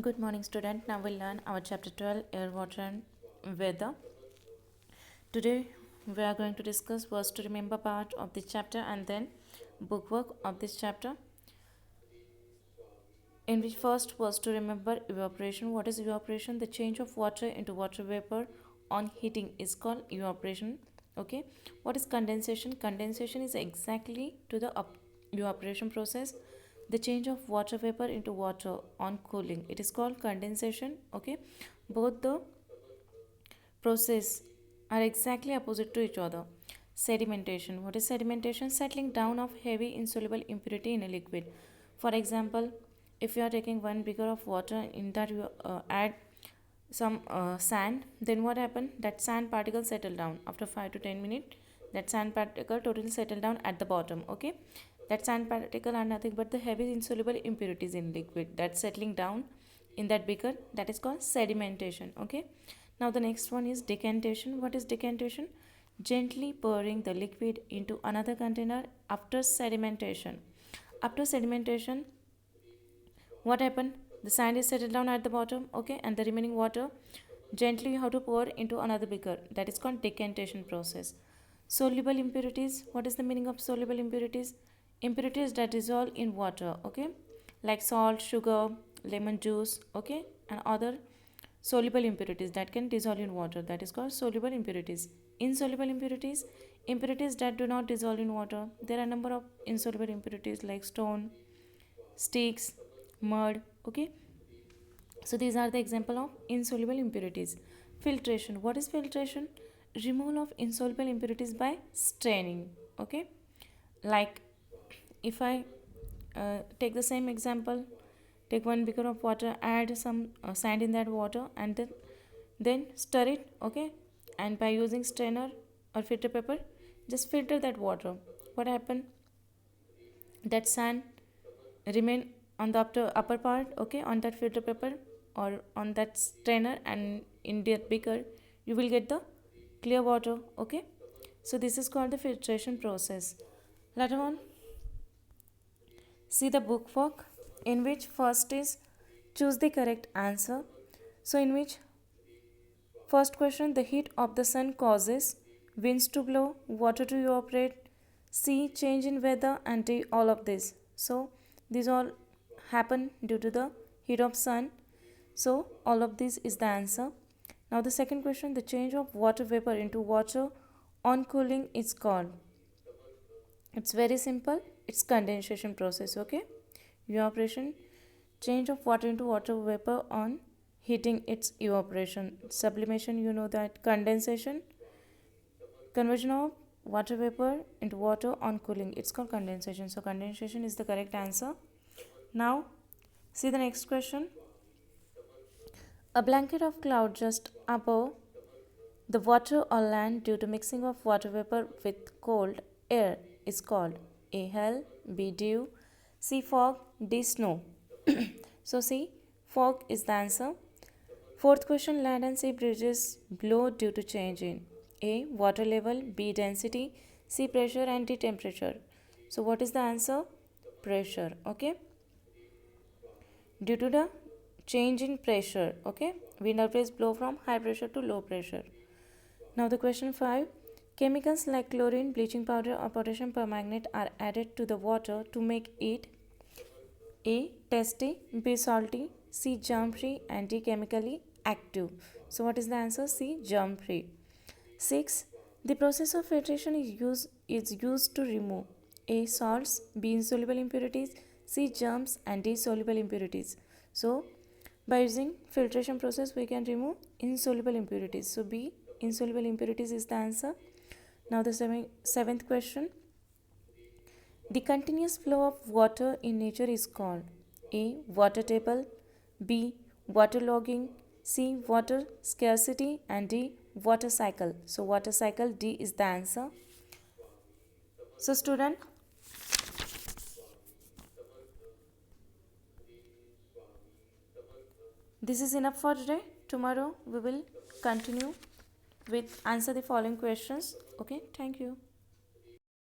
Good morning, student. Now we'll learn our chapter 12, Air, Water and Weather. Today we are going to discuss words to remember part of this chapter and then bookwork of this chapter. In which first was to remember evaporation. What is evaporation? The change of water into water vapor on heating is called evaporation. Okay. What is condensation? Condensation is exactly to the evaporation process. The change of water vapor into water on cooling. It is called condensation. Okay. Both the process are exactly opposite to each other. Sedimentation. What is sedimentation? Settling down of heavy insoluble impurity in a liquid. For example, if you are taking one beaker of water, in that you add some sand, then what happened? That sand particle settle down after 5 to 10 minutes. That sand particle totally settle down at the bottom. Okay, that sand particle are nothing but the heavy insoluble impurities in liquid that's settling down in that beaker. That is called sedimentation. Okay, now the next one is decantation. What is decantation? Gently pouring the liquid into another container after sedimentation. After sedimentation, what happened? The sand is settled down at the bottom, okay, and the remaining water gently you have to pour into another beaker. That is called decantation process. Soluble impurities. What is the meaning of soluble impurities? Impurities that dissolve in water, okay, like salt, sugar, lemon juice, okay, and other soluble impurities that can dissolve in water. That is called soluble impurities. Insoluble impurities, impurities that do not dissolve in water. There are a number of insoluble impurities like stone, sticks, mud. Okay, so these are the example of insoluble impurities. Filtration. What is filtration? Removal of insoluble impurities by straining. Okay, like if I take the same example, take one beaker of water, add some sand in that water, and then stir it. Okay, and by using strainer or filter paper, just filter that water. What happened? That sand remain on the upper part, okay, on that filter paper or on that strainer, and in that beaker you will get the clear water. Okay, so this is called the filtration process. Later on, see the bookwork, in which first is choose the correct answer. So in which first question, the heat of the sun causes winds to blow, water to evaporate, C, change in weather, and D, all of this. So these all happen due to the heat of sun. So all of this is the answer. Now the second question, the change of water vapor into water on cooling is called. It's very simple. It's condensation process. Okay, evaporation, change of water into water vapor on heating, its evaporation. Sublimation, you know that. Condensation, conversion of water vapor into water on cooling, it's called condensation. So condensation is the correct answer. Now see the next question. A blanket of cloud just above the water or land due to mixing of water vapor with cold air is called A, hail, B, dew, C, fog, D, snow. So C, fog is the answer. Fourth question, land and sea bridges blow due to change in A, water level, B, density, C, pressure, and D, temperature. So what is the answer? Pressure. Okay, due to the change in pressure. Okay, wind or waves blow from high pressure to low pressure. Now the question 5, chemicals like chlorine, bleaching powder, or potassium permanganate are added to the water to make it A, tasty, B, salty, C, germ free, and D, chemically active. So what is the answer? C, germ free. 6, the process of filtration is used to remove A, salts, B, insoluble impurities, C, germs, and D, soluble impurities. So by using filtration process we can remove insoluble impurities. So B, insoluble impurities is the answer. Now the seventh question, the continuous flow of water in nature is called A, water table, B, water logging, C, water scarcity, and D, water cycle. So water cycle, D is the answer. So student, this is enough for today. Tomorrow we will continue with answer the following questions. Okay, thank you.